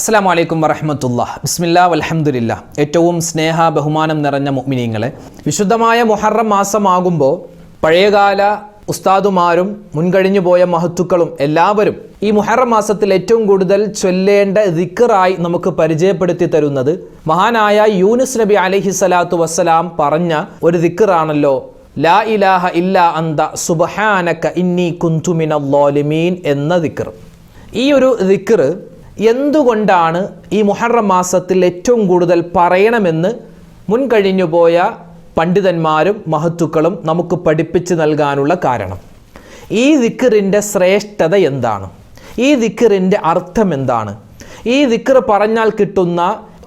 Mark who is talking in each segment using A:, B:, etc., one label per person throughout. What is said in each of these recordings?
A: അസ്സലാമു അലൈക്കും വറഹ്മത്തുള്ളാഹി. ബിസ്മില്ലാ വൽഹംദുലില്ലാ. ഏറ്റവും സ്നേഹ ബഹുമാനം നിറഞ്ഞ മുഅ്മിനീങ്ങളെ, വിശുദ്ധമായ മുഹറം മാസമാകുമ്പോൾ പഴയകാല ഉസ്താദുമാരും മുൻകഴിഞ്ഞു പോയ മഹത്തുക്കളും എല്ലാവരും ഈ മുഹറം മാസത്തിൽ ഏറ്റവും കൂടുതൽ ചൊല്ലേണ്ട ദിക്റായി നമുക്ക് പരിചയപ്പെടുത്തി തരുന്നത് മഹാനായ യൂനുസ് നബി അലൈഹിസ്സലാത്തു വസ്സലാം പറഞ്ഞ ഒരു ദിക്റാണല്ലോ, ലാ ഇലാഹ ഇല്ലാ അന്ത സുബ്ഹാനക ഇന്നി കുന്തു മിനൽ ളാലിമീൻ എന്ന ദിക്ർ. ഈ ഒരു ദിക്ർ എന്തുകൊണ്ടാണ് ഈ മുഹറം മാസത്തിൽ ഏറ്റവും കൂടുതൽ പറയണമെന്ന് മുൻകഴിഞ്ഞു പോയ പണ്ഡിതന്മാരും മഹത്തുക്കളും നമുക്ക് പഠിപ്പിച്ച് നൽകാനുള്ള കാരണം? ഈ ദിക്റിൻ്റെ ശ്രേഷ്ഠത എന്താണ്? ഈ ദിക്റിൻ്റെ അർത്ഥം എന്താണ്? ഈ ദിക്ർ പറഞ്ഞാൽ കിട്ടുന്ന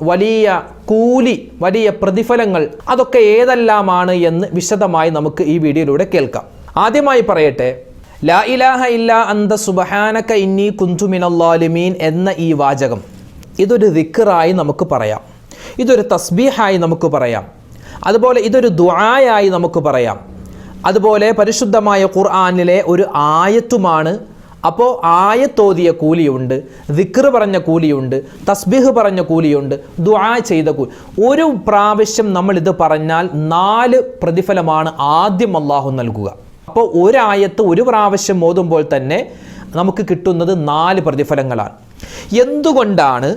A: വലിയ കൂലി, വലിയ പ്രതിഫലങ്ങൾ അതൊക്കെ ഏതെല്ലാമാണ് എന്ന് വിശദമായി നമുക്ക് ഈ വീഡിയോയിലൂടെ കേൾക്കാം. ആദ്യമായി പറയട്ടെ, ലാ ഇലാഹ ഇല്ലാ അന്ത സുബ്ഹാനക ഇന്നി കുന്തു മിനൽ ളാലിമീൻ എന്ന ഈ വാചകം ഇതൊരു ദിക്റായി നമുക്ക് പറയാം, ഇതൊരു തസ്ബീഹായി നമുക്ക് പറയാം, അതുപോലെ ഇതൊരു ദുആയായി നമുക്ക് പറയാം, അതുപോലെ പരിശുദ്ധമായ ഖുർആനിലെ ഒരു ആയത്തുമാണ്. അപ്പോൾ ആയത്തോതിയ കൂലിയുണ്ട്, ദിക്ർ പറഞ്ഞ കൂലിയുണ്ട്, തസ്ബീഹ് പറഞ്ഞ കൂലിയുണ്ട്, ദുആ ചെയ്ത കൂലി. ഒരു പ്രാവശ്യം നമ്മളിത് പറഞ്ഞാൽ 4 പ്രതിഫലമാണ് ആദ്യം അള്ളാഹു നൽകുക. അപ്പോൾ ഒരായത്ത് ഒരു പ്രാവശ്യം ഓതുമ്പോൾ തന്നെ നമുക്ക് കിട്ടുന്നത് 4 പ്രതിഫലങ്ങളാണ്. എന്തുകൊണ്ടാണ്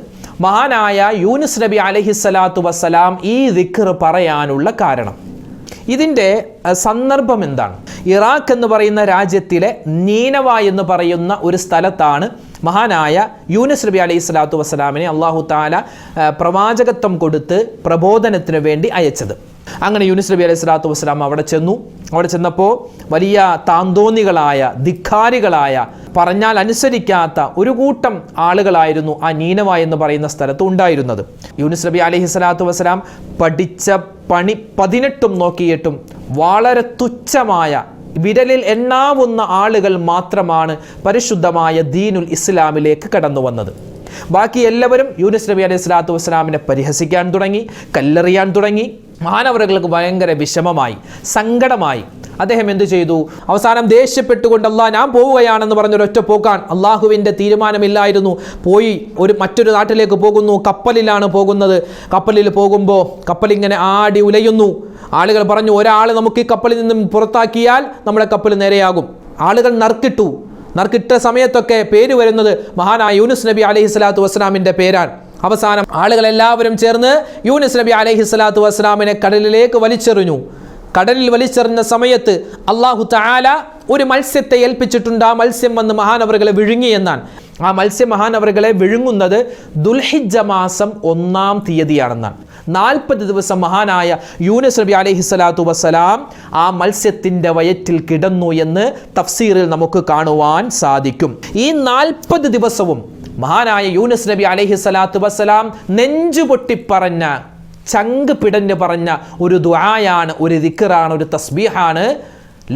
A: മഹാനായ യൂനുസ് നബി അലൈഹിസ്സലാത്തു വസ്സലാം ഈ ദിക്ർ പറയാനുള്ള കാരണം? ഇതിൻ്റെ സന്ദർഭം എന്താണ്? ഇറാഖ് എന്ന് പറയുന്ന രാജ്യത്തിലെ നീനവ എന്ന് പറയുന്ന ഒരു സ്ഥലത്താണ് മഹാനായ യൂനുസ് നബി അലൈഹിസ്സലാത്തു വസ്സലാമിനെ അള്ളാഹു തആല പ്രവാചകത്വം കൊടുത്ത് പ്രബോധനത്തിന് വേണ്ടി അയച്ചത്. അങ്ങനെ യൂനുസ് നബി അലൈഹി സ്വലാത്തു വസ്സലാം അവിടെ ചെന്നപ്പോൾ വലിയ താന്തോന്നികളായ, ധിക്കാരികളായ, പറഞ്ഞാൽ അനുസരിക്കാത്ത ഒരു കൂട്ടം ആളുകളായിരുന്നു ആ നീനവ എന്ന് പറയുന്ന സ്ഥലത്ത് ഉണ്ടായിരുന്നത്. യൂനുസ് നബി അലൈഹി സ്വലാത്തു വസ്സലാം പഠിച്ച പണി 18 നോക്കിയിട്ടും വളരെ തുച്ഛമായ, വിരലിൽ എണ്ണാവുന്ന ആളുകൾ മാത്രമാണ് പരിശുദ്ധമായ ദീനുൽ ഇസ്ലാമിലേക്ക് കടന്നു വന്നത്. ബാക്കി എല്ലാവരും യൂനുസ് നബി അലൈഹി സ്വലാത്തു വസ്സലാമിനെ പരിഹസിക്കാൻ തുടങ്ങി, കല്ലെറിയാൻ തുടങ്ങി. മഹാനവറുകൾക്ക് ഭയങ്കര വിഷമമായി, സങ്കടമായി. അദ്ദേഹം എന്തു ചെയ്തു? അവസാനം ദേഷ്യപ്പെട്ടുകൊണ്ട് ഞാൻ പോവുകയാണെന്ന് പറഞ്ഞൊരൊറ്റ പോക്കാൻ. അള്ളാഹുവിൻ്റെ തീരുമാനമില്ലായിരുന്നു. പോയി മറ്റൊരു നാട്ടിലേക്ക് പോകുന്നു. കപ്പലിലാണ് പോകുന്നത്. കപ്പലിൽ പോകുമ്പോൾ കപ്പലിങ്ങനെ ആടി ഉലയുന്നു. ആളുകൾ പറഞ്ഞു, ഒരാൾ നമുക്ക് ഈ കപ്പലിൽ നിന്നും പുറത്താക്കിയാൽ നമ്മുടെ കപ്പൽ നേരെയാകും. ആളുകൾ നറുക്കിട്ട സമയത്തൊക്കെ പേര് വരുന്നത് മഹാനായ യൂനുസ് നബി അലൈഹി സ്വലാത്തു വസ്സലാമിൻ്റെ പേരാണ്. അവസാനം ആളുകളെല്ലാവരും ചേർന്ന് യൂനുസ് നബി അലൈഹി സ്വലാത്തു വസ്സലാമിനെ കടലിലേക്ക് വലിച്ചെറിഞ്ഞു. കടലിൽ വലിച്ചെറിഞ്ഞ സമയത്ത് അള്ളാഹു തആല ഒരു മത്സ്യത്തെ ഏൽപ്പിച്ചിട്ടുണ്ട്. ആ മത്സ്യം വന്ന് മഹാനവറുകളെ വിഴുങ്ങി എന്നാണ്. ആ മത്സ്യം മഹാനവറുകളെ വിഴുങ്ങുന്നത് ദുൽഹിജ്ജ മാസം 1-ാം തീയതിയാണെന്നാണ്. 40 ദിവസം മഹാനായ യൂനുസ് നബി അലൈഹി സ്വലാത്തു വസ്സലാം ആ മത്സ്യത്തിൻ്റെ വയറ്റിൽ കിടന്നു എന്ന് തഫ്സീറിൽ നമുക്ക് കാണുവാൻ സാധിക്കും. ഈ 40 ദിവസവും മഹാനായ യൂനുസ് നബി അലൈഹി സ്വലാത്തു വസ്സലാം നെഞ്ചുപൊട്ടി പറഞ്ഞ, ചങ്ക് പിടഞ്ഞ് പറഞ്ഞ ഒരു ദുആയാണ്, ഒരു ദിക്റാണ്, ഒരു തസ്ബീഹാണ്.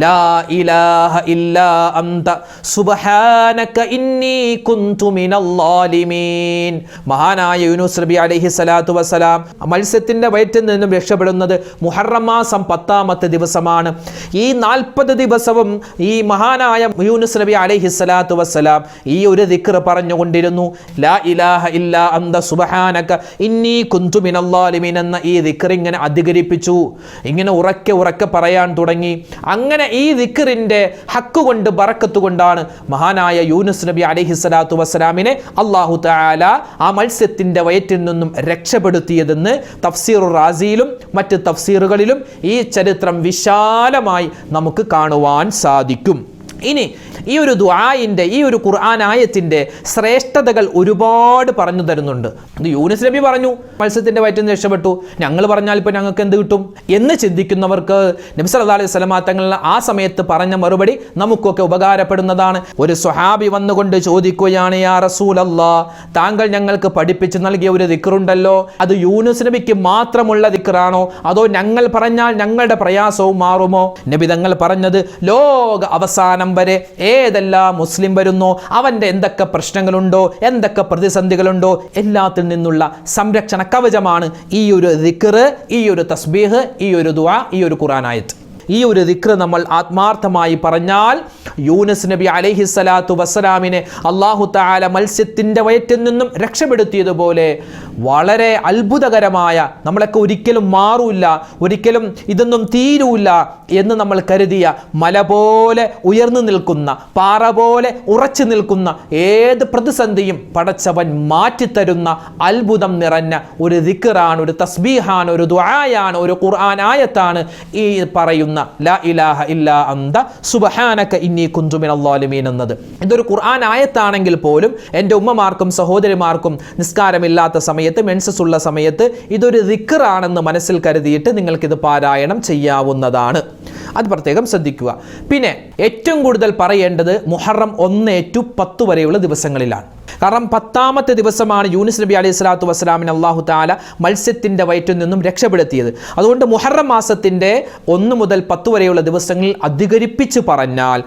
A: ലാ ഇലാഹ ഇല്ലാ അന്ത സുബ്ഹാനക ഇന്നി കുന്തു മിനൽ ളാലിമീൻ. മഹാനായ യൂനുസ് നബി അലൈഹി സ്വലാത്തു വസ്സലാം മത്സ്യത്തിൻ്റെ വയറ്റിൽ നിന്നും രക്ഷപ്പെടുന്നത് മുഹറം മാസം 10-ാമത്തെ ദിവസമാണ്. ഈ 40 ദിവസവും ഈ മഹാനായ യൂനുസ് നബി അലൈഹി സ്വലാത്തു വസ്സലാം ഈ ഒരു ദിക്ർ പറഞ്ഞുകൊണ്ടിരുന്നു. ലാ ഇലാഹ ഇല്ലാ അന്ത സുബ്ഹാനക ഇന്നി കുന്തു മിനൽ ളാലിമീൻ എന്ന ഈ ദിക്ർ ഇങ്ങനെ അധികരിപ്പിച്ചു. ഇങ്ങനെ ഉറക്കെ പറയാൻ തുടങ്ങി. അങ്ങനെ ഈ ദിക്റിന്റെ ഹക്ക് കൊണ്ട്, ബറക്കത്ത് കൊണ്ടാണ് മഹാനായ യൂനുസ് നബി അലൈഹി സ്വലാത്തു വസ്സലാമിനെ അല്ലാഹു തആല ആ മത്സ്യത്തിന്റെ വയറ്റിൽ നിന്നും രക്ഷപ്പെടുത്തിയതെന്ന് തഫ്സീറുർ റാസിയിലും മറ്റ് തഫ്സീറുകളിലും ഈ ചരിത്രം വിശാലമായി നമുക്ക് കാണുവാൻ സാധിക്കും. ഇനി ഈ ഒരു ദുആഇൻ്റെ, ഈ ഒരു ഖുർആൻ ആയത്തിൻ്റെ ശ്രേഷ്ഠതകൾ ഒരുപാട് പറഞ്ഞു തരുന്നുണ്ട്. ഇത് യൂനുസ് നബി പറഞ്ഞു, മത്സ്യത്തിൻ്റെ വയറ്റിൽ നിന്ന് രക്ഷപ്പെട്ടു, ഞങ്ങൾ പറഞ്ഞാൽ ഇപ്പോൾ ഞങ്ങൾക്ക് എന്ത് കിട്ടും എന്ന് ചിന്തിക്കുന്നവർക്ക് നബി സല്ലല്ലാഹു അലൈഹി വസല്ലം തങ്ങൾ ആ സമയത്ത് പറഞ്ഞ മറുപടി നമുക്കൊക്കെ ഉപകാരപ്പെടുന്നതാണ്. ഒരു സ്വഹാബി വന്നുകൊണ്ട് ചോദിക്കുകയാണ്, യാ റസൂലല്ലാഹ്, താങ്കൾ ഞങ്ങൾക്ക് പഠിപ്പിച്ച് നൽകിയ ഒരു ദിക്റുണ്ടല്ലോ, അത് യൂനുസ് നബിക്ക് മാത്രമുള്ള ദിക്റാണോ, അതോ ഞങ്ങൾ പറഞ്ഞാൽ ഞങ്ങളുടെ പ്രയാസവും മാറുമോ? നബി തങ്ങൾ പറഞ്ഞത്, ലോക അവസാനം വരെ ഏതെല്ലാം മുസ്ലിം വരുന്നോ അവൻ്റെ എന്തൊക്കെ പ്രശ്നങ്ങളുണ്ടോ, എന്തൊക്കെ പ്രതിസന്ധികളുണ്ടോ, എല്ലാത്തിൽ നിന്നുള്ള സംരക്ഷണ കവചമാണ് ഈ ഒരു ദിക്ർ, ഈ ഒരു തസ്ബീഹ്, ഈ ഒരു ദുആ, ഈ ഒരു ഖുർആൻ ആയത്ത്. ഈ ഒരു ദിക്ർ നമ്മൾ ആത്മാർത്ഥമായി പറഞ്ഞാൽ യൂനുസ് നബി അലൈഹിസ്സലാത്തു വസ്സലാമിനെ അല്ലാഹു തആല മത്സ്യത്തിൻ്റെ വയറ്റിൽ നിന്നും രക്ഷപ്പെടുത്തിയതുപോലെ വളരെ അത്ഭുതകരമായ, നമ്മളൊക്കെ ഒരിക്കലും മാറൂല്ല, ഒരിക്കലും ഇതൊന്നും തീരൂല്ല എന്ന് നമ്മൾ കരുതിയ മല പോലെ ഉയർന്നു നിൽക്കുന്ന, പാറ പോലെ ഉറച്ചു നിൽക്കുന്ന ഏത് പ്രതിസന്ധിയും പടച്ചവൻ മാറ്റിത്തരുന്ന അത്ഭുതം നിറഞ്ഞ ഒരു ദിക്റാണ്, ഒരു തസ്ബീഹാണ്, ഒരു ദുആയാണ്, ഒരു ഖുർആൻ ആയത്താണ് ഈ പറയുന്ന ലാ ഇലാഹ ഇല്ലാ അന്ത സുബ്ഹാനക ഇന്നി കുന്തു മിനൽ ളാലിമീൻ എന്നത്. ഇതൊരു ഖുർആൻ ആയത്താണെങ്കിൽ പോലും എൻ്റെ ഉമ്മമാർക്കും സഹോദരിമാർക്കും നിസ്കാരമില്ലാത്ത സമയത്ത്, മെൻസസ് ഉള്ള സമയത്ത് ഇതൊരു ദിക്റാണെന്ന് മനസ്സിൽ കരുതിയിട്ട് നിങ്ങൾക്കിത് പാരായണം ചെയ്യാവുന്നതാണ്. അത് പ്രത്യേകം ശ്രദ്ധിക്കുക. പിന്നെ ഏറ്റവും കൂടുതൽ പറയേണ്ടത് മുഹറം 1 to 10 വരെയുള്ള ദിവസങ്ങളിലാണ്. കാരണം 10ാമത്തെ ദിവസമാണ് യൂനുസ് നബി അലൈഹി സ്വലാത്തു വസ്സലാമിനെ അല്ലാഹു തആല മത്സ്യത്തിൻ്റെ വയറ്റിൽ നിന്നും രക്ഷപ്പെടുത്തിയത്. അതുകൊണ്ട് മുഹറം മാസത്തിൻ്റെ 1 മുതൽ 10 വരെയുള്ള ദിവസങ്ങളിൽ അധികരിപ്പിച്ച് പറഞ്ഞാൽ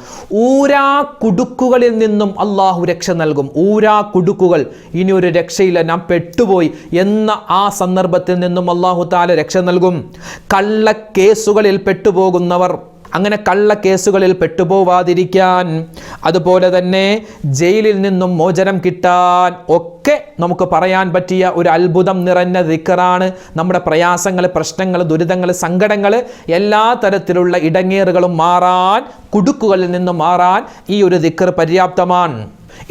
A: ഊരാ കുടുക്കുകളിൽ നിന്നും അള്ളാഹു രക്ഷ നൽകും. ഊരാ കുടുക്കുകൾ, ഇനി ഒരു രക്ഷയില്ല, ഞാൻ പെട്ടുപോയി എന്ന ആ സന്ദർഭത്തിൽ നിന്നും അള്ളാഹു തആല രക്ഷ നൽകും. കള്ളക്കേസുകളിൽ പെട്ടുപോകുന്നവർ അങ്ങനെ കള്ളക്കേസുകളിൽ പെട്ടുപോവാതിരിക്കാൻ, അതുപോലെ തന്നെ ജയിലിൽ നിന്നും മോചനം കിട്ടാൻ ഒക്കെ നമുക്ക് പറയാൻ പറ്റിയ ഒരു അത്ഭുതം നിറഞ്ഞ ദിക്റാണ്. നമ്മുടെ പ്രയാസങ്ങൾ, പ്രശ്നങ്ങൾ, ദുരിതങ്ങൾ, സങ്കടങ്ങൾ, എല്ലാ തരത്തിലുള്ള ഇടങ്ങേറുകളും മാറാൻ, കുടുക്കുകളിൽ നിന്നും മാറാൻ ഈ ഒരു ദിക്ർ പര്യാപ്തമാണ്.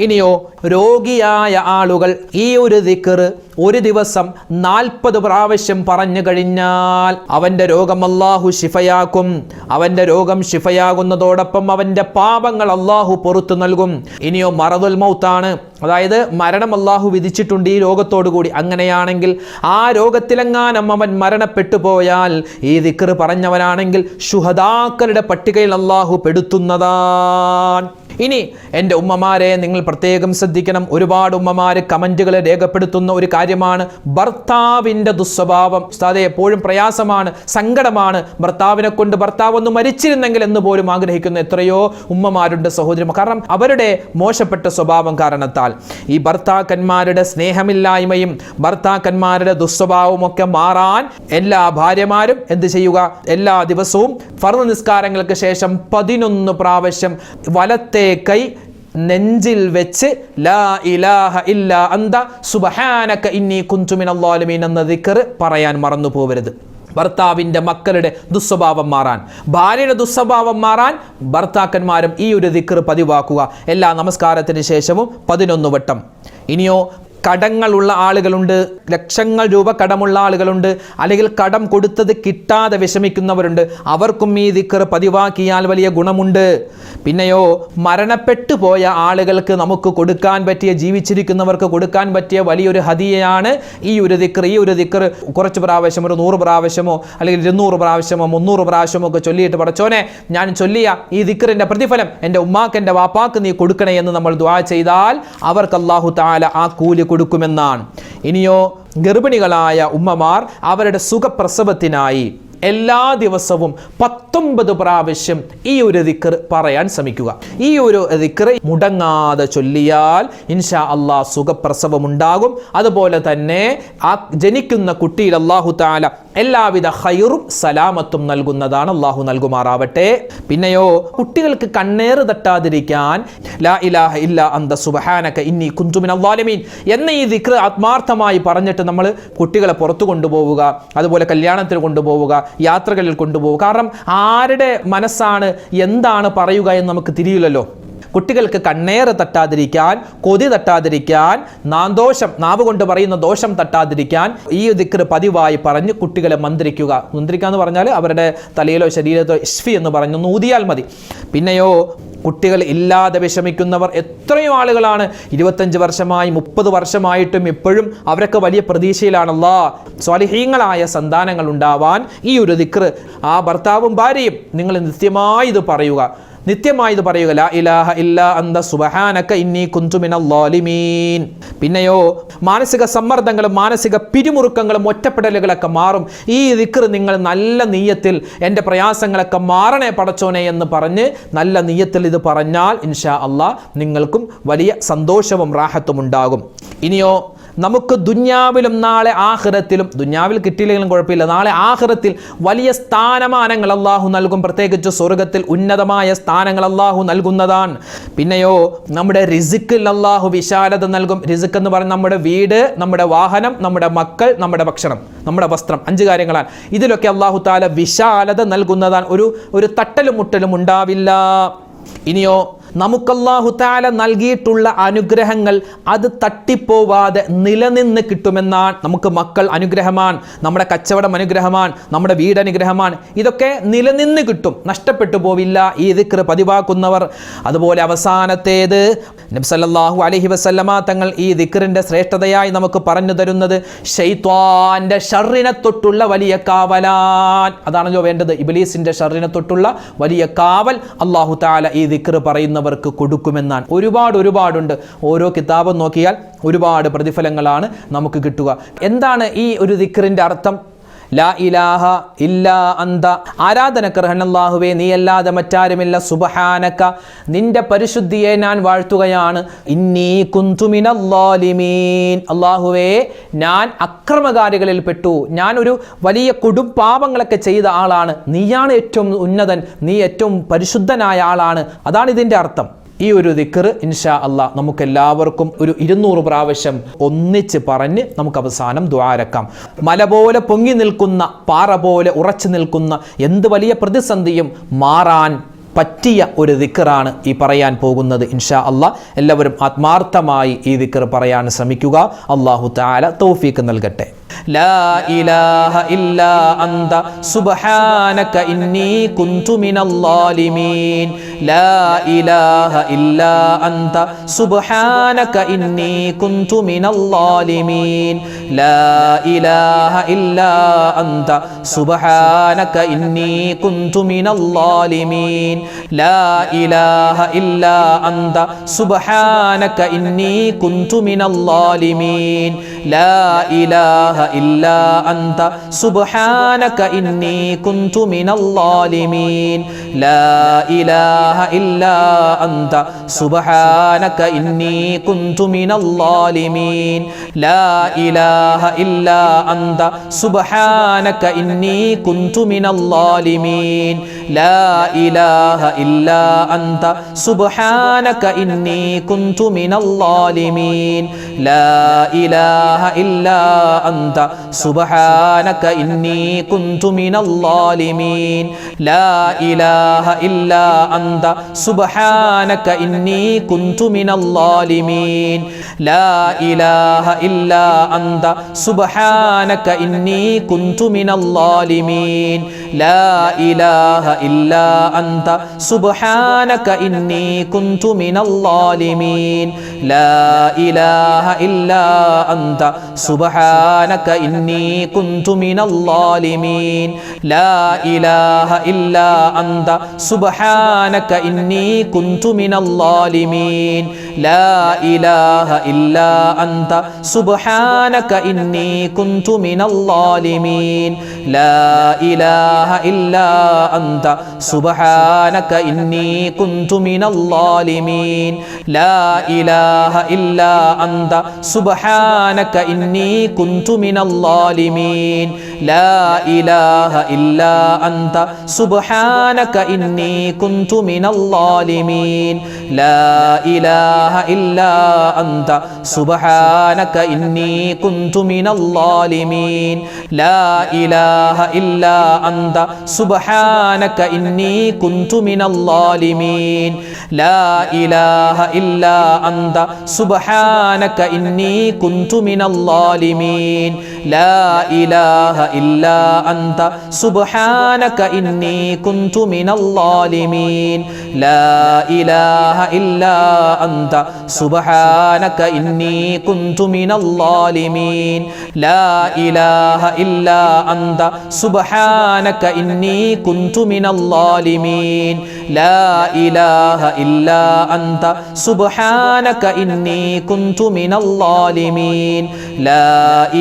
A: ഇനിയോ രോഗിയായ ആളുകൾ ഈ ഒരു ദിക്ർ ഒരു ദിവസം 40 പ്രാവശ്യം പറഞ്ഞു കഴിഞ്ഞാൽ അവൻ്റെ രോഗം അല്ലാഹു ശിഫയാക്കും. അവൻ്റെ രോഗം ശിഫയാകുന്നതോടൊപ്പം അവൻ്റെ പാപങ്ങൾ അല്ലാഹു പുറത്തു നൽകും. ഇനിയോ മറദുൽ മൗത്താണ്, അതായത് മരണം അല്ലാഹു വിധിച്ചിട്ടുണ്ട് ഈ രോഗത്തോടു കൂടി. അങ്ങനെയാണെങ്കിൽ ആ രോഗത്തിലെങ്ങാനും അവൻ മരണപ്പെട്ടു പോയാൽ ഈ ദിക്ർ പറഞ്ഞവനാണെങ്കിൽ ശുഹദാക്കളുടെ പട്ടികയിൽ അല്ലാഹു പെടുത്തുന്നതാണ്. ഇനി എൻ്റെ ഉമ്മമാരെ നിങ്ങൾ പ്രത്യേകം ശ്രദ്ധിക്കണം. ഒരുപാട് ഉമ്മമാർ കമൻറ്റുകൾ രേഖപ്പെടുത്തുന്ന ഒരു കാര്യമാണ് ഭർത്താവിൻ്റെ ദുസ്വഭാവം. ഉസ്താദേ, എപ്പോഴും പ്രയാസമാണ്, സങ്കടമാണ്, ഭർത്താവിനെ കൊണ്ട് ഭർത്താവ് ഒന്ന് മരിച്ചിരുന്നെങ്കിൽ എന്ന് പോലും ആഗ്രഹിക്കുന്ന എത്രയോ ഉമ്മമാരുണ്ട്, സഹോദരിമാർ. കാരണം അവരുടെ മോശപ്പെട്ട സ്വഭാവം കാരണത്താൽ ഈ ഭർത്താക്കന്മാരുടെ സ്നേഹമില്ലായ്മയും ഭർത്താക്കന്മാരുടെ ദുസ്വഭാവവും ഒക്കെ മാറാൻ എല്ലാ ഭാര്യമാരും എന്ത് ചെയ്യുക? എല്ലാ ദിവസവും ഫർദ് നിസ്കാരങ്ങൾക്ക് ശേഷം 11 പ്രാവശ്യം വലത്തെ കൈ നെഞ്ചിൽ വെച്ച് ലാ ഇലാഹ ഇല്ലാ അന്ത സുബ്ഹാനക ഇന്നി കുന്തു മിനൽ ളാലിമീൻ എന്ന ദിക്ർ പറയാൻ മറന്നു പോകരുത്. ഭർത്താവിൻ്റെ മക്കളുടെ ദുസ്വഭാവം മാറാൻ, ഭാര്യയുടെ ദുസ്വഭാവം മാറാൻ ഭർത്താക്കന്മാരും ഈ ഒരു ദിക്ർ പതിവാക്കുക. എല്ലാ നമസ്കാരത്തിന് ശേഷവും 11 വട്ടം. ഇനിയോ കടങ്ങളുള്ള ആളുകളുണ്ട്, ലക്ഷങ്ങൾ രൂപ കടമുള്ള ആളുകളുണ്ട്, അല്ലെങ്കിൽ കടം കൊടുത്തത് കിട്ടാതെ വിഷമിക്കുന്നവരുണ്ട്. അവർക്കും ഈ ദിക്ർ പതിവാക്കിയാൽ വലിയ ഗുണമുണ്ട്. പിന്നെയോ മരണപ്പെട്ടു പോയ ആളുകൾക്ക് നമുക്ക് കൊടുക്കാൻ പറ്റിയ, ജീവിച്ചിരിക്കുന്നവർക്ക് കൊടുക്കാൻ പറ്റിയ വലിയൊരു ഹദിയയാണ് ഈ ഒരു ദിക്ർ. ഈ ഒരു ദിക്ർ കുറച്ച് പ്രാവശ്യം, ഒരു 100 പ്രാവശ്യമോ അല്ലെങ്കിൽ 200 പ്രാവശ്യമോ 300 പ്രാവശ്യമോ ഒക്കെ ചൊല്ലിയിട്ട് പടച്ചോനെ ഞാൻ ചൊല്ലിയ ഈ ദിക്റിൻ്റെ പ്രതിഫലം എൻ്റെ ഉമ്മാക്ക്, എൻ്റെ വാപ്പാക്ക് നീ കൊടുക്കണേ എന്ന് നമ്മൾ ദുആ ചെയ്താൽ അവർക്ക് അല്ലാഹു തആല ആ കൂലി കൊടുക്കുമെന്നാണ്. ഇനിയോ ഗർഭിണികളായ ഉമ്മമാർ അവരുടെ സുഖപ്രസവത്തിനായി എല്ലാ ദിവസവും 19 പ്രാവശ്യം ഈ ഒരു ദിക്ർ പറയാൻ ശ്രമിക്കുക. ഈ ഒരു ദിക്ർ മുടങ്ങാതെ ചൊല്ലിയാൽ ഇൻഷാ അല്ലാഹ് സുഖപ്രസവമുണ്ടാകും. അതുപോലെ തന്നെ ആ ജനിക്കുന്ന കുട്ടിയിൽ അല്ലാഹു തആല എല്ലാവിധ ഖൈറും സലാമത്തും നൽകുന്നതാണ്. അല്ലാഹു നൽകുമാറാവട്ടെ. പിന്നെയോ കുട്ടികൾക്ക് കണ്ണേറ് തട്ടാതിരിക്കാൻ ലാ ഇലാഹ ഇല്ലാ അന്ത സുബ്ഹാനക ഇന്നി കുന്തു മിനൽ ളാലിമീൻ എന്ന ഈ ദിക്ർ ആത്മാർത്ഥമായി പറഞ്ഞിട്ട് നമ്മൾ കുട്ടികളെ പുറത്തു കൊണ്ടുപോവുക, അതുപോലെ കല്യാണത്തിന് കൊണ്ടുപോവുക, യാത്രകളിൽ കൊണ്ടുപോകും. കാരണം ആരുടെ മനസ്സാണ് എന്താണ് പറയുക എന്ന് നമുക്ക് തിരിയില്ലല്ലോ. കുട്ടികൾക്ക് കണ്ണേറ് തട്ടാതിരിക്കാൻ, കൊതി തട്ടാതിരിക്കാൻ, നാന്തോഷം, നാവ് കൊണ്ട് പറയുന്ന ദോഷം തട്ടാതിരിക്കാൻ ഈ ദിക്ർ പതിവായി പറഞ്ഞ് കുട്ടികളെ മന്ത്രിക്കുക. മന്ത്രിക്കുക എന്ന് പറഞ്ഞാൽ അവരുടെ തലയിലോ ശരീരത്തോ ഇഷ്ഫി എന്ന് പറഞ്ഞ് ഊതിയാൽ മതി. പിന്നെയോ കുട്ടികൾ ഇല്ലാതെ വിഷമിക്കുന്നവർ എത്രയോ ആളുകളാണ്. 25 വർഷമായി 30 വർഷമായിട്ടും ഇപ്പോഴും അവരൊക്കെ വലിയ പ്രതീക്ഷയിലാണല്ലോ. സ്വാലിഹീങ്ങളായ സന്താനങ്ങൾ ഉണ്ടാവാൻ ഈ ഒരു ദിക്ർ ആ ഭർത്താവും ഭാര്യയും നിങ്ങൾ നിത്യമായി ഇത് പറയുക. നിത്യമായി ഇത് പറയുക, ലാ ഇലാഹ ഇല്ലാ അന്ത സുബ്ഹാനക ഇന്നി കുന്തു മിനൽ ളാലിമീൻ. പിന്നെയോ മാനസിക സമ്മർദ്ദങ്ങളും മാനസിക പിരിമുറുക്കങ്ങളും ഒറ്റപ്പെടലുകളൊക്കെ മാറും. ഈ ദിക്ർ നിങ്ങൾ നല്ല നിയ്യത്തിൽ എൻ്റെ പ്രയാസങ്ങളൊക്കെ മാറണേ പടച്ചോനെ എന്ന് പറഞ്ഞ് നല്ല നിയ്യത്തിൽ ഇത് പറഞ്ഞാൽ ഇൻഷാ അല്ലാഹ് നിങ്ങൾക്കും വലിയ സന്തോഷവും റാഹത്തും ഉണ്ടാകും. ഇനിയോ നമുക്ക് ദുന്യാവിലും നാളെ ആഖിറത്തിലും, ദുന്യാവിൽ കിട്ടിയില്ലെങ്കിലും കുഴപ്പമില്ല, നാളെ ആഖിറത്തിൽ വലിയ സ്ഥാനമാനങ്ങൾ അള്ളാഹു നൽകും. പ്രത്യേകിച്ച് സ്വർഗത്തിൽ ഉന്നതമായ സ്ഥാനങ്ങൾ അള്ളാഹു നൽകുന്നതാണ്. പിന്നെയോ നമ്മുടെ റിസ്ക്കിൽ അള്ളാഹു വിശാലത നൽകും. റിസ്ക് എന്ന് പറയുന്നത് നമ്മുടെ വീട്, നമ്മുടെ വാഹനം, നമ്മുടെ മക്കൾ, നമ്മുടെ ഭക്ഷണം, നമ്മുടെ വസ്ത്രം, 5 കാര്യങ്ങളാണ്. ഇതിലൊക്കെ അള്ളാഹു താല വിശാലത നൽകുന്നതാണ്. ഒരു തട്ടലും മുട്ടലും ഉണ്ടാവില്ല. ഇനിയോ നമുക്ക് അല്ലാഹു തആല നൽകിയിട്ടുള്ള അനുഗ്രഹങ്ങൾ അത് തട്ടിപ്പോവാതെ നിലനിന്ന് കിട്ടുമെന്നാണ്. നമുക്ക് മക്കൾ അനുഗ്രഹമാണ്, നമ്മുടെ കച്ചവടം അനുഗ്രഹമാണ്, നമ്മുടെ വീട് അനുഗ്രഹമാണ്. ഇതൊക്കെ നിലനിന്ന് കിട്ടും, നഷ്ടപ്പെട്ടു പോവില്ല ഈ ദിക്ർ പതിവാക്കുന്നവർ. അതുപോലെ അവസാനത്തേത് നബി സല്ലല്ലാഹു അലൈഹി വസല്ലമ തങ്ങൾ ഈ ദിക്റിന്റെ ശ്രേഷ്ഠതയായി നമുക്ക് പറഞ്ഞു തരുന്നത് ശൈത്വാന്റെ ഷർറിനെ തൊട്ടുള്ള വലിയ കാവലാൻ. അതാണല്ലോ വേണ്ടത്. ഇബ്ലീസിന്റെ ഷർറിനെ തൊട്ടുള്ള വലിയ കാവൽ അല്ലാഹു തആല ഈ ദിക്ർ പറയുന്നവർക്ക് കൊടുക്കുമെന്നാണ്. ഒരുപാടുണ്ട്. ഓരോ കിതാബും നോക്കിയാൽ ഒരുപാട് പ്രതിഫലങ്ങളാണ് നമുക്ക് കിട്ടുക. എന്താണ് ഈ ഒരു ദിക്റിന്റെ അർത്ഥം? ലാ ഇലാഹ ഇല്ലാ അന്ത, ആരാധനക്കർഹനല്ലാഹുവേ നീയല്ലാതെ മറ്റാരുമില്ല. സുബ്ഹാനക, നിന്റെ പരിശുദ്ധിയെ ഞാൻ വാഴ്ത്തുകയാണ്. ഇന്നി കുന്തു മിനൽ-ളാലിമീൻ, അല്ലാഹുവേ ഞാൻ അക്രമകാരികളിൽ പെട്ടു, ഞാൻ ഒരു വലിയ കൊടുംപാപങ്ങളൊക്കെ ചെയ്ത ആളാണ്. നീയാണ് ഏറ്റവും ഉന്നതൻ, നീ ഏറ്റവും പരിശുദ്ധനായ ആളാണ്. അതാണ് ഇതിൻ്റെ അർത്ഥം. ഈ ഒരു ദിക്ർ ഇൻഷാ അല്ലാഹ് നമുക്കെല്ലാവർക്കും ഒരു 200 പ്രാവശ്യം ഒന്നിച്ച് പറഞ്ഞ് നമുക്ക് അവസാനം ദുആരക്കാം. മല പോലെ പൊങ്ങി നിൽക്കുന്ന, പാറ പോലെ ഉറച്ചു നിൽക്കുന്ന എന്ത് വലിയ പ്രതിസന്ധിയും മാറാൻ പറ്റിയ ഒരു ദിക്റാണ് ഈ പറയാൻ പോകുന്നത് ഇൻഷാ അല്ലാഹ്. എല്ലാവരും ആത്മാർത്ഥമായി ഈ ദിക്ർ പറയാൻ ശ്രമിക്കുക. അല്ലാഹു തആല തൗഫീഖ് നൽകട്ടെ. ലാ ഇലാഹ ഇല്ലാ അന്ത സുബ്ഹാനക ഇന്നി കുന്തു മിനൽ-ളാലിമീൻ. ലാ ഇലാഹ ഇല്ലാ അന്ത സുബ്ഹാനക ഇന്നി കുന്തു മിനൽ-ളാലിമീൻ. ലാ ഇലാഹ ഇല്ലാ അന്ത സുബ്ഹാനക ഇന്നി കുന്തു മിനൽ-ളാലിമീൻ. ലാ ഇലാഹ ഇല്ലാ അന്ത സുബ്ഹാനക ഇന്നി കുന്തു മിനൽ-ളാലിമീൻ. ലാ ഇലാഹ ഇല്ലാ അന്ത സുബ്ഹാനക ഇന്നി കുന്തു മിനൽ-ളാലിമീൻ. ലാ ഇലാഹ ഇല്ലാ അന്ത സുബ്ഹാനക ഇന്നി കുന്തു മിനൽ-ളാലിമീൻ. ലാ ഇലാഹ ഇല്ലാ അന്ത സുബ്ഹാനക ഇന്നി കുന്തു മിനൽ-ളാലിമീൻ. ലാ ഇലാഹ ഇല്ലാ അന്ത സുബ്ഹാനക ഇന്നി കുന്തു മിനൽ-ളാലിമീൻ. ലാ ഇലാഹ ഇല്ലാ അന്ത സുബ്ഹാനക ഇന്നി കുന്തു മിനൽ-ളാലിമീൻ. ലാ ഇലാഹ ഇല്ലാ അന്ത സുബ്ഹാനക ഇന്നി കുന്തു മിനൽ-ളാലിമീൻ. ലാ ഇലാഹ ഇല്ലാ അന്ത സുബ്ഹാനക ഇന്നി കുന്തു മിനൽ-ളാലിമീൻ. ലാ ഇലാഹ ഇല്ലാ അന്ത സുബ്ഹാനക ഇന്നി കുന്തു മിനൽ-ളാലിമീൻ. ലാ ഇലാഹ ഇല്ലാ അന്ത സുബ്ഹാനക ഇന്നി കുന്തു മിനൽ-ളാലിമീൻ. ലാ ഇലാഹ ഇല്ലാ അന്ത സുബ്ഹാനക ഇന്നി കുന്തു മിനൽ-ളാലിമീൻ. ലാ ഇലാഹ ഇല്ലാ അന്ത സുബ്ഹാനക ഇന്നി കുന്തു മിനൽ-ളാലിമീൻ. ലാ ഇലാഹ ഇല്ലാ അന്ത സുബ്ഹാനക ഇന്നി കുന്തു മിനൽ-ളാലിമീൻ. ലാ ഇലാഹ ഇല്ലാ അന്ത സുബ്ഹാനക ഇന്നി കുന്തു മിനൽ-ളാലിമീൻ. ലാ ഇലാഹ ഇല്ലാ അന്ത സുബ്ഹാനക ഇന്നി കുന്തു മിനൽ-ളാലിമീൻ. ലാ ഇലാഹ ഇല്ലാ അന്ത സുബ്ഹാനക ഇന്നി കുന്തു മിനൽ-ളാലിമീൻ. ലാ ഇലാഹ ഇല്ലാ അന്ത സുബ്ഹാനക ഇന്നി കുന്തു മിനൽ-ളാലിമീൻ. ലാ ഇലാഹ ഇല്ലാ അന്ത സുബ്ഹാനക ഇന്നി കുന്തു മിനൽ-ളാലിമീൻ. ലാ ഇലാഹ ഇല്ലാ അന്ത സുബ്ഹാനക ഇന്നി കുന്തു മിനൽ-ളാലിമീൻ. ലാ ഇലാഹ ഇല്ലാ അന്ത സുബ്ഹാനക ഇന്നി കുന്തു മിനൽ-ളാലിമീൻ. ലാ ഇലാഹ ഇല്ലാ അന്ത സുബ്ഹാനക ഇന്നി കുന്തു മിനൽ-ളാലിമീൻ. ലാ ഇലാഹ ഇല്ലാ അന്ത സുബ്ഹാനക ഇന്നി കുന്തു മിനൽ-ളാലിമീൻ. ലാ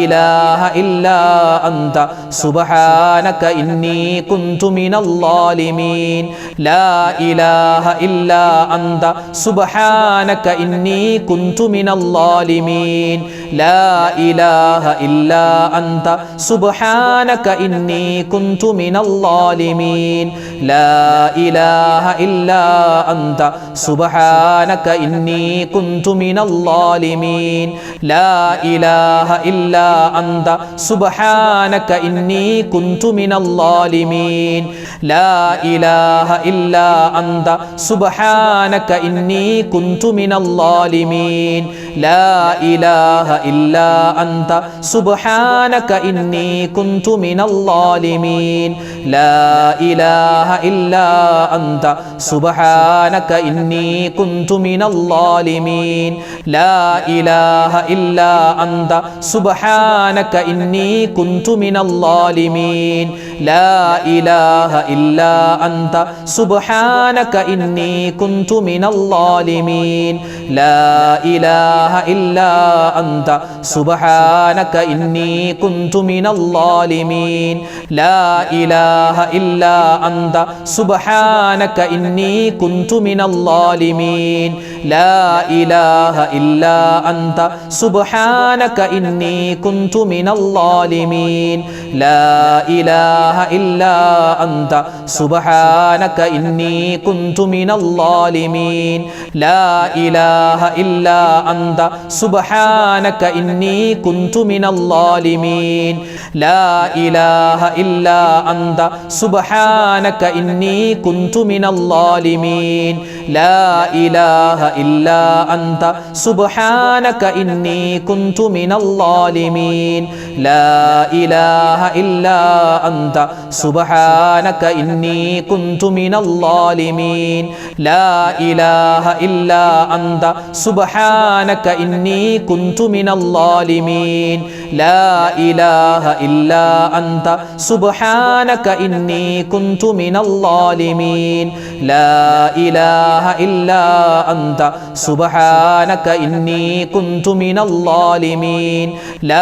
A: ഇലാഹ إله إلا أنت سبحانك إني كنت من الظالمين لا إله إلا أنت سبحانك إني كنت من الظالمين لا إله إلا أنت سبحانك إني كنت من الظالمين لا إله إلا أنت سبحانك إني كنت من الظالمين لا إله إلا أنت سبحانك إني كنت من الظالمين لا إله إلا أنت سبحانك إني كنت من الظالمين لا إله إلا أنت سبحانك إني كنت من الظالمين لا إله إلا أنت سبحانك إني كنت من الظالمين لا إله إلا أنت سبحانك إني كنت من الظالمين لا إله إلا أنت سبحانك إني كنت من الظالمين لا إله إلا أنت سبحانك إني كنت من الظالمين لا إله إلا أنت سبحانك إني كنت من الظالمين لا إله إلا أنت سبحانك إني كنت من الظالمين لا إله إلا أنت سبحانك إني كنت من الظالمين لا إله إلا أنت سبحانك إني كنت من الظالمين لا إله إلا أنت سبحانك إني كنت من الظالمين لا إله إلا أنت سبحانك إني كنت من الظالمين لا إله إلا أنت سبحانك إني كنت من الظالمين لا إله إلا أنت سبحانك إني كنت من الظالمين لا إله إلا أنت سبحانك إني كنت من الظالمين لا إله إلا أنت سبحانك إني كنت من الظالمين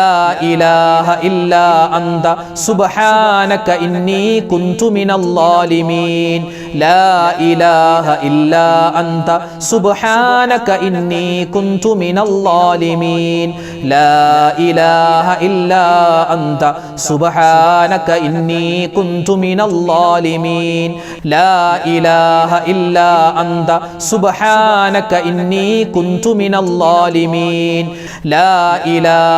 A: لا إله إلا أنت سبحانك إني كنت من الظالمين لا إله إلا أنت سبحانك إني كنت من الظالمين لا إله إلا أنت سبحانك إني كنت من الظالمين لا إله إلا أنت سبحانك إني كنت من الظالمين لا إله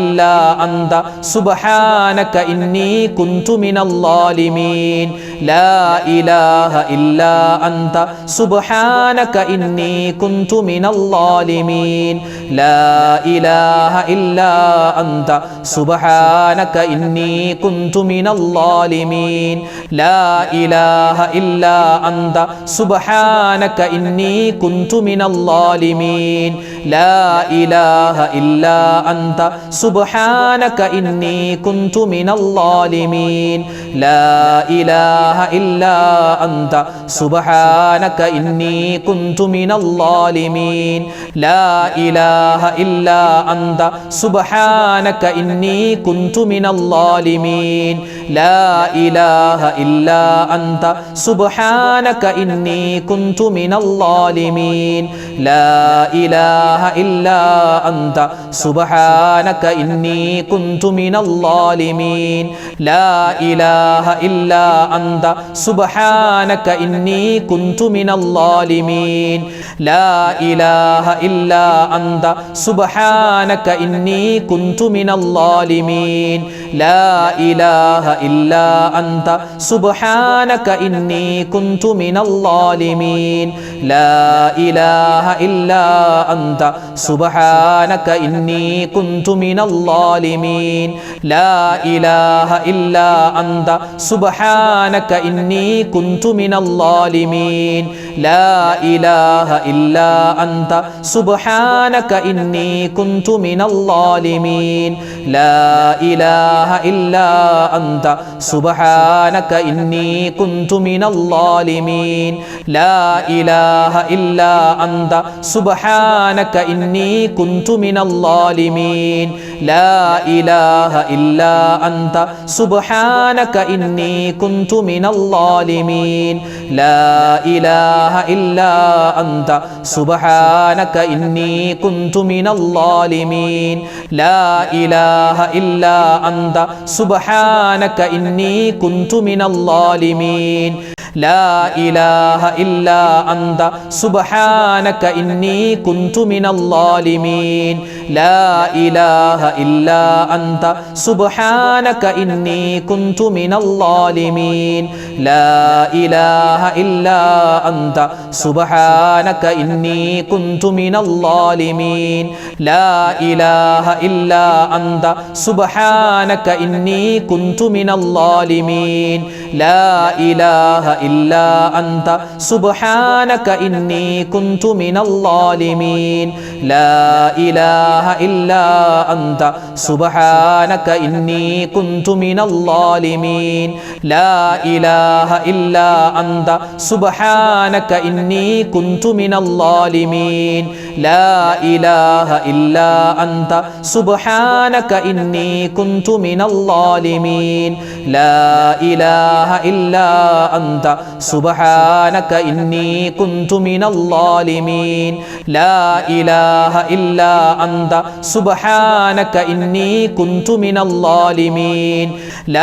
A: إلا أنت سبحانك إني كنت من الظالمين لا إله إلا أنت سبحانك إني كنت من الظالمين لا إله إلا أنت سبحانك إني كنت من الظالمين لا إله إلا أنت سبحانك إني كنت من الظالمين لا إله إلا أنت سبحانك إني كنت من الظالمين لا إله إلا أنت سبحانك إني كنت من الظالمين لا إله إلا أنت سبحانك إني كنت من الظالمين لا إله إلا أنت سبحانك إني كنت من الظالمين لا إله إلا أنت سبحانك إني كنت من الظالمين لا إله إلا أنت سبحانك إني كنت من الظالمين لا إله إلا أنت سبحانك إني كنت من الظالمين لا إله إلا أنت سبحانك إني كنت من الظالمين لا إله إلا أنت سبحانك إني كنت من الظالمين لا إله إلا أنت سبحانك إني كنت من الظالمين لا إله إلا أنت سبحانك إني كنت من الظالمين لا إله إلا أنت سبحانك إني كنت من الظالمين لا إله إلا أنت سبحانك إني كنت من الظالمين لا إله إلا أنت سبحانك إني كنت من الظالمين لا إله إلا أنت سبحانك إني كنت من الظالمين لا إله إلا أنت سبحانك إني كنت من الظالمين لا إله إلا أنت سبحانك إني كنت من الظالمين لا إله إلا أنت سبحانك إني كنت من الظالمين لا إله إلا أنت سبحانك إني كنت من الظالمين لا إله إلا أنت سبحانك إني كنت من الظالمين لا إله إلا أنت سبحانك إني كنت من الظالمين لا إله إلا أنت سبحانك إني كنت من الظالمين لا إله إلا أنت سبحانك إني كنت من الظالمين لا إله إلا أنت سبحانك إني كنت من الظالمين لا إله إلا أنت سبحانك إني كنت من الظالمين لا إله إلا أنت سبحانك إني كنت من الظالمين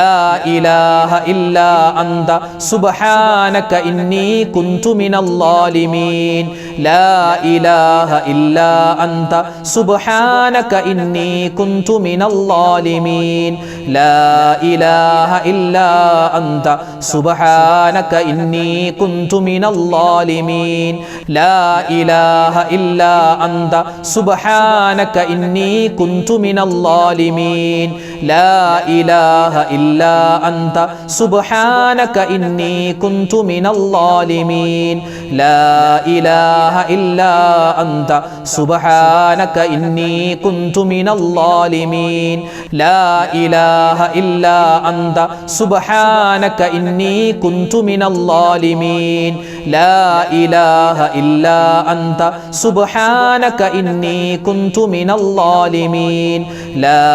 A: لا إله إلا أنت سبحانك إني كنت من الظالمين لا إله إلا أنت سبحانك إني كنت من الظالمين لا إله إلا أنت سبحانك إني كنت من الظالمين لا إله إلا أنت سبحانك إني كنت من الظالمين لا إله إلا أنت سبحانك إني كنت من الظالمين لا إله إلا أنت سبحانك إني كنت من الظالمين لا إله إلا أنت سبحانك إني كنت من الظالمين لا إله إلا أنت سبحانك إني كنت من الظالمين لا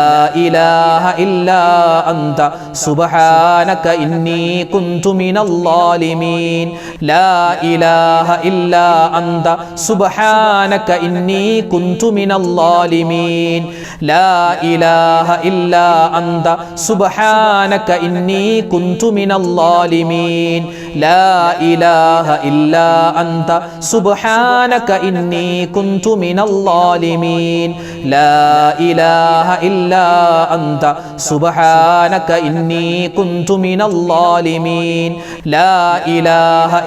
A: إله إلا أنت سبحانك إني كنت من الظالمين لا إله إلا أنت سبحانك إني كنت من الظالمين لا إله إلا أنت سبحانك إني كنت من الظالمين لا إله إلا أنت سبحانك إني كنت من الظالمين لا إله إلا أنت سبحانك إني كنت من الظالمين لا إله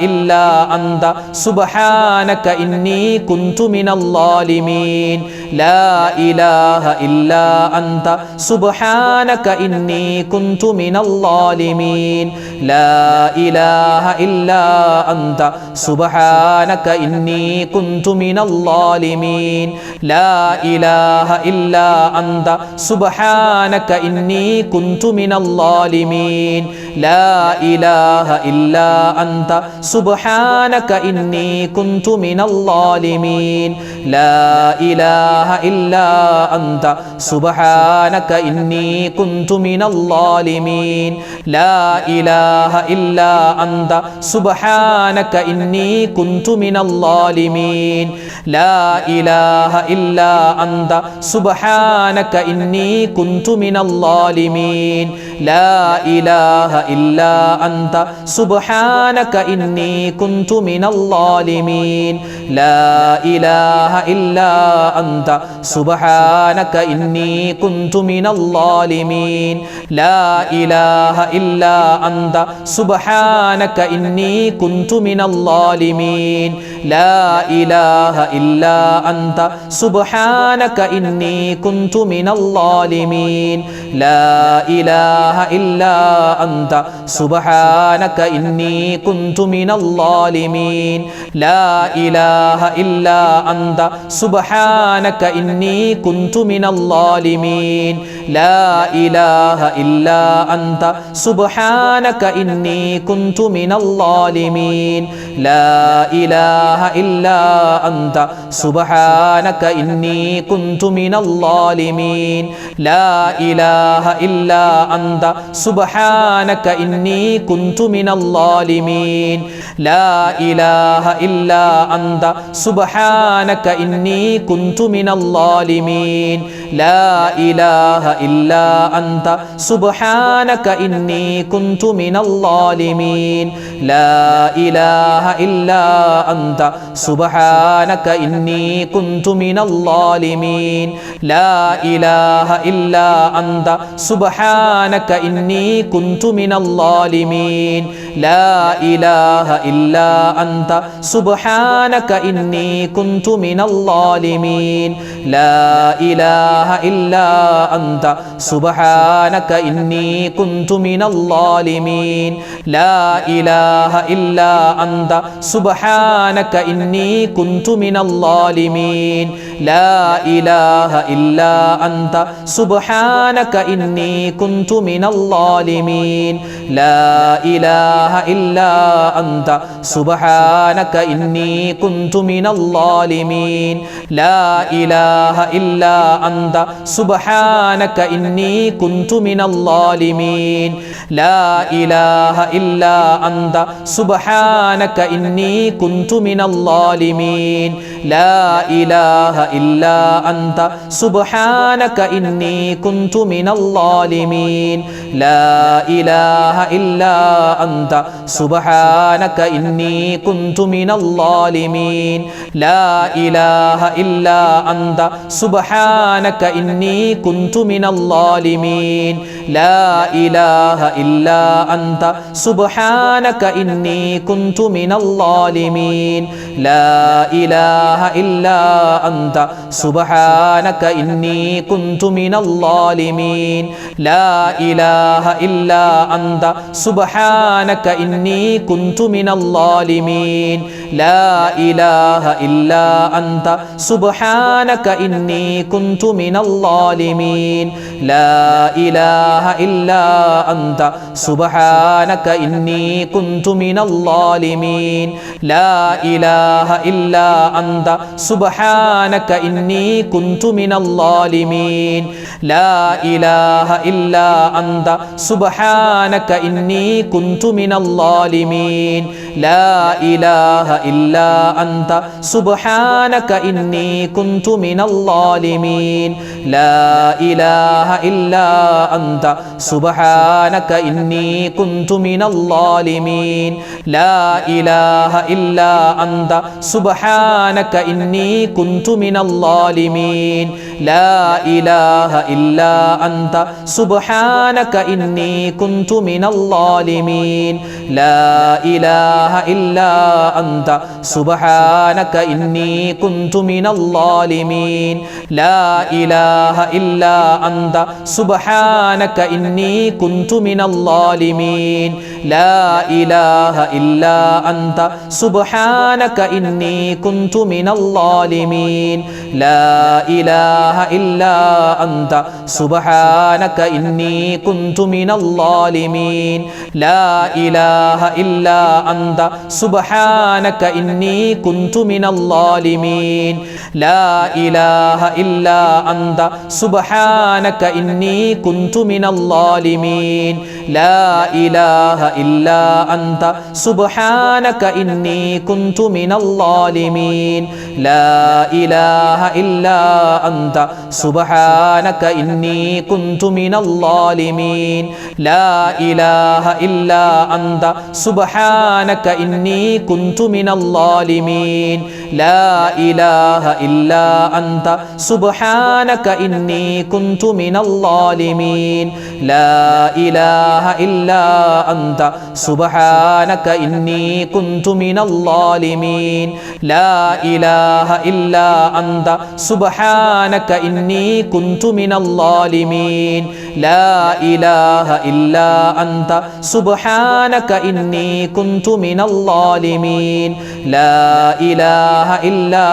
A: إلا أنت سبحانك إني كنت من الظالمين لا إله إلا أنت سبحانك إني كنت من الظالمين لا إله إلا أنت سبحانك إني كنت من الظالمين لا إله إلا أنت سبحانك إني كنت من الظالمين لا إله إلا أنت سبحانك إني كنت من الظالمين لا إله إلا أنت سبحانك إني كنت من الظالمين لا إله إلا أنت سبحانك إني كنت من الظالمين لا إله إلا أنت سبحانك إني كنت من الظالمين لا إله إلا أنت سبحانك إني كنت من الظالمين لا إله إلا أنت سبحانك إني كنت من الظالمين لا إله إلا أنت سبحانك إني كنت من الظالمين لا إله إلا أنت سبحانك إني كنت من الظالمين لا إله إله إلا أنت سبحانك إني كنت من الظالمين لا إله إلا أنت سبحانك إني كنت من الظالمين لا إله إلا أنت سبحانك إني كنت من الظالمين لا إله إلا أنت سبحانك إني كنت من الظالمين لا إله إلا أنت سبحانك إني كنت من الظالمين لا إله إلا أنت سبحانك إني كنت من الظالمين لا إله إلا أنت سبحانك إني كنت من الظالمين لا إله إلا أنت سبحانك إني كنت من الظالمين لا إله إلا أنت سبحانك إني كنت من الظالمين لا إله إلا أنت سبحانك إني كنت من الظالمين لا إله إلا أنت سبحانك إني كنت من الظالمين لا إله إلا أنت سبحانك إني كنت من الظالمين لا إله إلا أنت سبحانك إني كنت من الظالمين لا إله إلا أنت سبحانك إني كنت من الظالمين لا إله إلا أنت سبحانك إني كنت من الظالمين لا إله إلا أنت سبحانك إني كنت من الظالمين لا إله إلا أنت سبحانك إني كنت من الظالمين لا إله إلا أنت سبحانك إني كنت من الظالمين لا إله إلا أنت سبحانك إني كنت من الظالمين لا إله إلا أنت سبحانك إني كنت من الظالمين لا إله إلا أنت سبحانك إني كنت من الظالمين لا إله إلا أنت سبحانك إني كنت من الظالمين لا إله إلا أنت سبحانك إني كنت من الظالمين لا إله إلا أنت سبحانك إني كنت من الظالمين لا إله إلا أنت سبحانك إني كنت من الظالمين لا إله إلا أنت سبحانك إني كنت من الظالمين لا إله إلا أنت سبحانك إني كنت من الظالمين لا إله إلا أنت سبحانك إني كنت من الظالمين لا إله إلا أنت سبحانك إني كنت من الظالمين لا إله إلا أنت سبحانك إني كنت من الظالمين لا إله إلا أنت سبحانك إني كنت من الظالمين لا إله إلا أنت سبحانك إني كنت من الظالمين لا إله إلا أنت سبحانك إني كنت من الظالمين لا إله إلا أنت سبحانك إني كنت من الظالمين لا إله إلا أنت سبحانك إني كنت من الظالمين لا إله إلا أنت سبحانك إني كنت من الظالمين لا إله إلا أنت سبحانك إني كنت من الظالمين لا إله إلا أنت سبحانك إني كنت من الظالمين لا إله إلا أنت سبحانك إني كنت من الظالمين لا إله إلا أنت سبحانك إني كنت من الظالمين لا إله إلا أنت سبحانك إني كنت من الظالمين لا إله إلا أنت سبحانك إني كنت من الظالمين لا إله إلا أنت سبحانك إني كنت من الظالمين لا إله إلا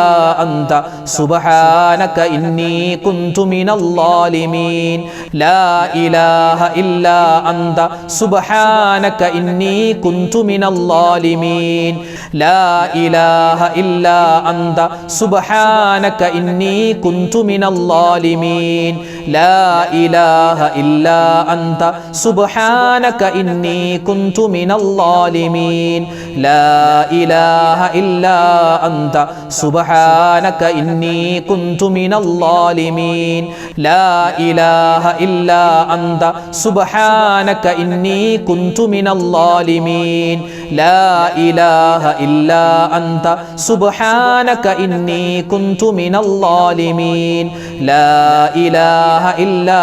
A: أنت سبحانك إني كنت من الظالمين لا إله إلا أنت سبحانك إني كنت من الظالمين لا إله إلا أنت سبحانك إني كنت من الظالمين لا إله إلا أنت سبحانك إني كنت من الظالمين لا إله إلا أنت سبحانك إني كنت من الظالمين لا إله إلا أنت سبحانك إني كنت من الظالمين لا إله إلا أنت سبحانك إني كنت من الظالمين لا إله إلا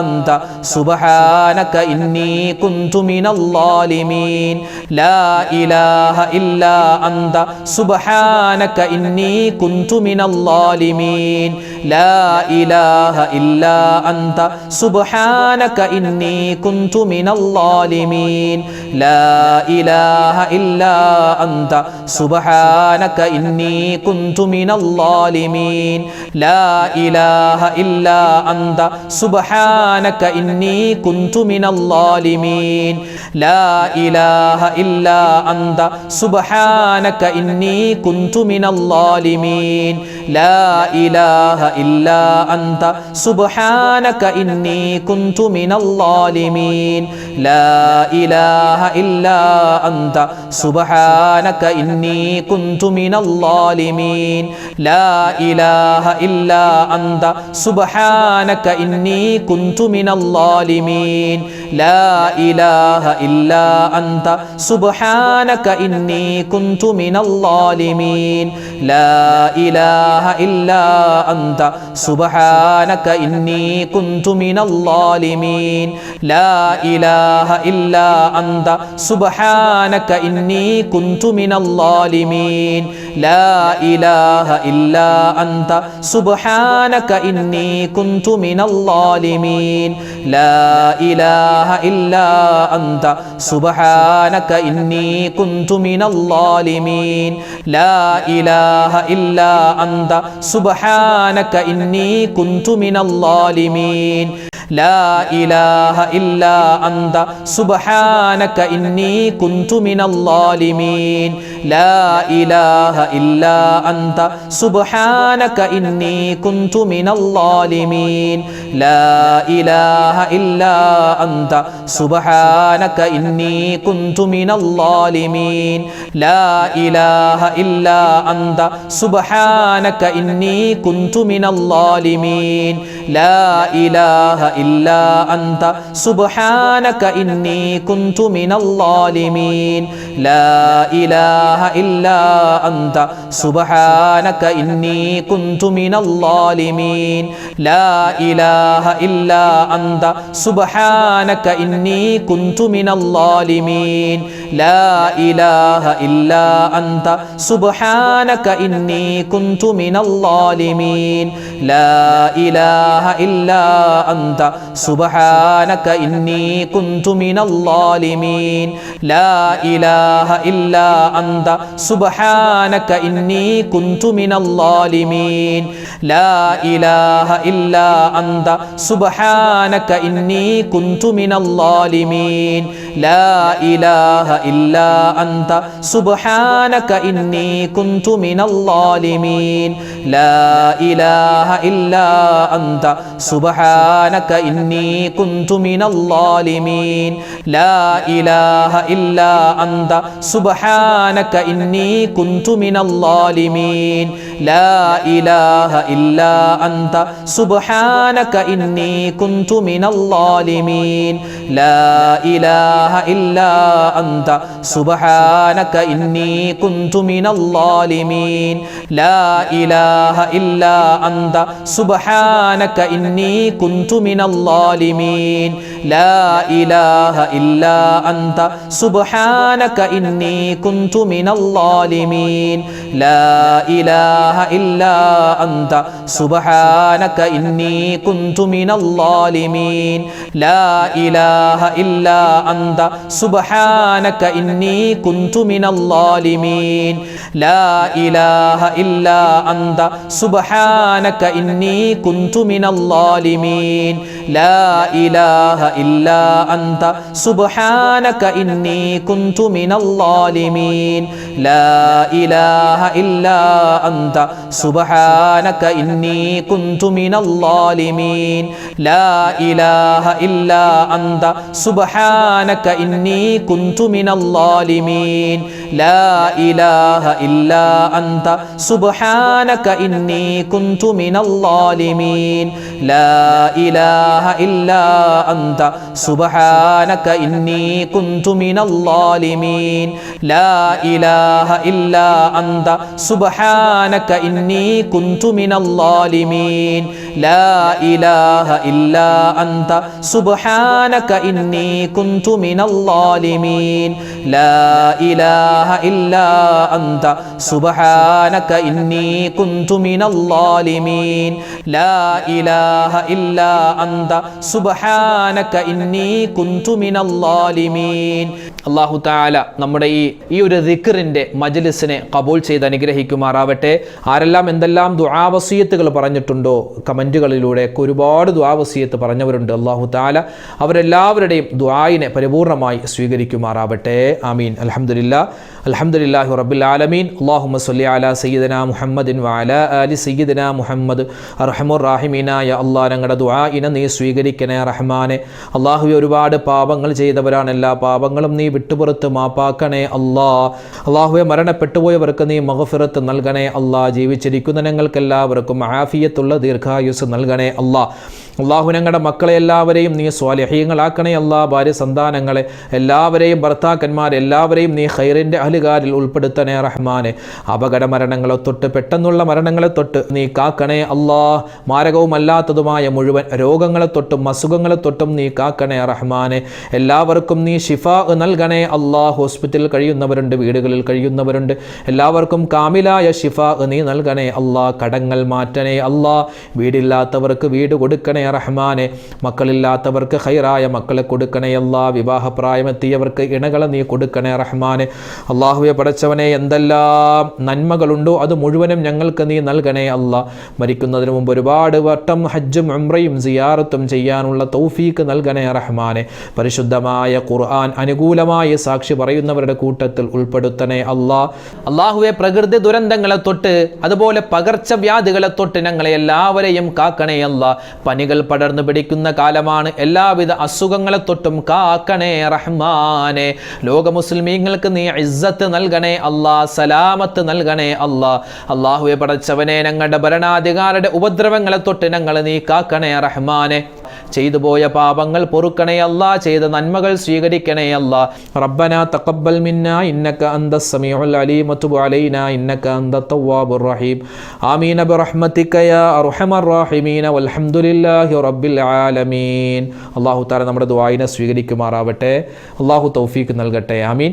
A: أنت سبحانك إني كنت من الظالمين لا إله إلا أنت سبحانك إني كنت من الظالمين لا إله إلا أنت سبحانك إني كنت من الظالمين لا إله إلا أنت سبحانك إني كنت من الظالمين لا إله إلا أنت سبحانك إني كنت من الظالمين لا إله إلا أنت سبحانك إني كنت من الظالمين لا إله إلا أنت سبحانك إني كنت من الظالمين لا إله إلا أنت سبحانك إني كنت من الظالمين لا إله إلا أنت سبحانك إني كنت من الظالمين لا إله إلا أنت سبحانك إني كنت من الظالمين لا إله إلا أنت سبحانك إني كنت من الظالمين لا إله إلا أنت سبحانك إني كنت من الظالمين لا إله إلا أنت سبحانك إني كنت من الظالمين لا إله إلا أنت سبحانك إني كنت من الظالمين لا إله إلا أنت سبحانك إني كنت من الظالمين لا إله إلا أنت سبحانك إني كنت من الظالمين لا إله إلا أنت سبحانك إني كنت من الظالمين لا إله إلا أنت سبحانك إني كنت من الظالمين لا إله إلا أنت سبحانك إني كنت من الظالمين لا إله إلا أنت سبحانك إني كنت من الظالمين لا إله إلا أنت سبحانك إني كنت من الظالمين لا إله إلا أنت سبحانك إني كنت من الظالمين لا إله إلا أنت سبحانك إني كنت من الظالمين لا إله إلا أنت سبحانك إني كنت من الظالمين لا إله إلا أنت سبحانك إني كنت من الظالمين لا إله إلا أنت سبحانك إني كنت من الظالمين لا إله إلا أنت سبحانك إني كنت من الظالمين لا إله إلا أنت سبحانك إني كنت من الظالمين لا إله إلا أنت سبحانك إني كنت من الظالمين لا إله إلا أنت سبحانك إني كنت من الظالمين لا إله إلا أنت سبحانك إني كنت من الظالمين لا إله إلا أنت سبحانك إني كنت من الظالمين لا إله إلا أنت سبحانك إني كنت من الظالمين لا إله إلا أنت سبحانك إني كنت من الظالمين لا إله إلا أنت سبحانك إني كنت من الظالمين لا إله إلا أنت سبحانك إني كنت من الظالمين لا إله إلا أنت سبحانك إني كنت من الظالمين لا إله إلا أنت سبحانك إني كنت من الظالمين لا إله إلا أنت سبحانك إني كنت من الظالمين لا إله إلا أنت سبحانك إني كنت من الظالمين لا إله إلا أنت سبحانك إني كنت من الظالمين لا إله إلا أنت سبحانك إني كنت من الظالمين لا إله إلا أنت سبحانك إني كنت من الظالمين لا إله إلا أنت سبحانك إني كنت من الظالمين لا إله إلا أنت سبحانك إني كنت من الظالمين അല്ലാഹു തആല നമ്മുടെ ഈ ഒരു ദിക്റിന്റെ മജ്ലിസിനെ ഖബൂൽ ചെയ്ത് അനുഗ്രഹിക്കുമാറാവട്ടെ. ആരെല്ലാം എന്തെല്ലാം ദുആ വസിയത്തുകൾ പറഞ്ഞിട്ടുണ്ടോ കമന്റുകളിലൂടെ ഒരുപാട് ദുആ വസിയത്ത് പറഞ്ഞവരുണ്ട്. അല്ലാഹു തആല അവരെല്ലാവരുടെയും ദുആയിനെ പരിപൂർണമായി സ്വീകരിക്കുമാറാവട്ടെ. ആമീൻ. അൽഹംദുലില്ലാഹി റബ്ബിൽ ആലമീൻ. അല്ലാഹുമ്മ സ്വല്ലി അലാ സയ്യിദിനാ മുഹമ്മദിൻ വഅലാ ആലി സയ്യിദിനാ മുഹമ്മദ്. അർഹമുർ റഹീമീനായ അല്ലാഹ് ഞങ്ങളുടെ ദുആയിനെ നീ സ്വീകരിക്കണേ റഹ്മാനെ. അല്ലാഹുവേ ഒരുപാട് പാപങ്ങൾ ചെയ്തവരാണ്. എല്ലാ പാപങ്ങളും നീ വിട്ടുപുറത്ത് മാപ്പാക്കണേ അല്ലാ. അല്ലാഹുവേ മരണപ്പെട്ടുപോയവർക്ക് നീ മഗ്ഫിറത്ത് നൽകണേ അല്ലാ. ജീവിച്ചിരിക്കുന്ന ഞങ്ങൾക്കെല്ലാവർക്കും ആഫിയത്തുള്ള ദീർഘായുസ് നൽകണേ അല്ലാ. അല്ലാഹു ഞങ്ങളുടെ മക്കളെ എല്ലാവരെയും നീ സ്വാലിഹീങ്ങളാക്കണേ അല്ലാ. ഭാര്യ സന്താനങ്ങളെ എല്ലാവരെയും ഭർത്താക്കന്മാരെ എല്ലാവരെയും നീ ഖൈറിൻ്റെ അഹ്ലുകാരിൽ ഉൾപ്പെടുത്തണേ റഹ്മാനെ. അപകട മരണങ്ങളെ തൊട്ട് പെട്ടെന്നുള്ള മരണങ്ങളെ തൊട്ട് നീ കാക്കണേ അല്ലാ. മാരകവുമല്ലാത്തതുമായ മുഴുവൻ രോഗങ്ങളെ തൊട്ടും അസുഖങ്ങളെ തൊട്ടും നീ കാക്കണേ റഹ്മാനെ. എല്ലാവർക്കും നീ ഷിഫാ നൽകണേ അല്ലാ. ഹോസ്പിറ്റലിൽ കഴിയുന്നവരുണ്ട്, വീടുകളിൽ കഴിയുന്നവരുണ്ട്, എല്ലാവർക്കും കാമിലായ ഷിഫാ നീ നൽകണേ അല്ലാ. കടങ്ങൾ മാറ്റണേ അല്ലാ. വീടില്ലാത്തവർക്ക് വീട് കൊടുക്കണേ റഹ്മാനെ. മക്കളില്ലാത്തവർക്ക് ഖൈറായ മക്കളെ കൊടുക്കണേ അല്ലാ. വിവാഹപ്രായമെത്തിയവർക്ക് ഇണകളെ നീ കൊടുക്കണേ റഹ്മാനെ. അല്ലാഹുവെ പടച്ചവനെ എന്തെല്ലാം നന്മകളുണ്ടോ അത് മുഴുവനും ഞങ്ങൾക്ക് നീ നൽകണേ അല്ലാ. മരിക്കുന്നതിന് മുമ്പ് ഒരുപാട് വട്ടം ഹജ്ജും ഉംറയും സിയാറത്തും ചെയ്യാനുള്ള തൗഫീക്ക് നൽകണേ റഹ്മാനെ. പരിശുദ്ധമായ ഖുർആൻ അനുകൂലമായി സാക്ഷി പറയുന്നവരുടെ കൂട്ടത്തിൽ ഉൾപ്പെടുത്തണേ അല്ലാ. അല്ലാഹുവെ പ്രകൃതി ദുരന്തങ്ങളെ തൊട്ട് അതുപോലെ പകർച്ചവ്യാധികളെ തൊട്ട് ഞങ്ങളെ എല്ലാവരെയും കാക്കണേ അല്ലാ. പനികൾ പടർന്നു പിടിക്കുന്ന കാലമാണ്. എല്ലാവിധ അസുഖങ്ങളെ തൊട്ടും കാക്കണേ റഹ്മാനെ. ലോക മുസ്ലിമീങ്ങൾക്ക് നീ ഇസ്സത്ത് നൽകണേ അല്ലാ. സലാമത്ത് നൽകണേ അല്ലാ. അല്ലാഹുവെ പടച്ചവനെ ഞങ്ങളുടെ ഭരണാധികാരിയുടെ ഉപദ്രവങ്ങളെ തൊട്ട് ഞങ്ങളെ നീ കാക്കണേ റഹ്മാനെ. ചെയ്തു പോയ പാപങ്ങൾ പൊറുക്കണേ അല്ലാ. ചെയ്ത നന്മകൾ സ്വീകരിക്കണേ അല്ലാ. റബ്ബനാ തഖബ്ബൽ മിന്നാ ഇന്നക അന്തസ് സമീഉൽ അലീം വതുബ് അലൈനാ ഇന്നക അന്തത് തവ്വാബുർ റഹീം. ആമീൻ ബിറഹ്മതിക യാ അർഹമർ റഹീമീൻ വൽഹംദുലില്ലാഹി റബ്ബിൽ ആലമീൻ. അല്ലാഹു തആല നമ്മുടെ ദുആയിനെ സ്വീകരിക്കുമാറാവട്ടെ. അല്ലാഹു തൗഫീഖ് നൽകട്ടെ. ആമീൻ.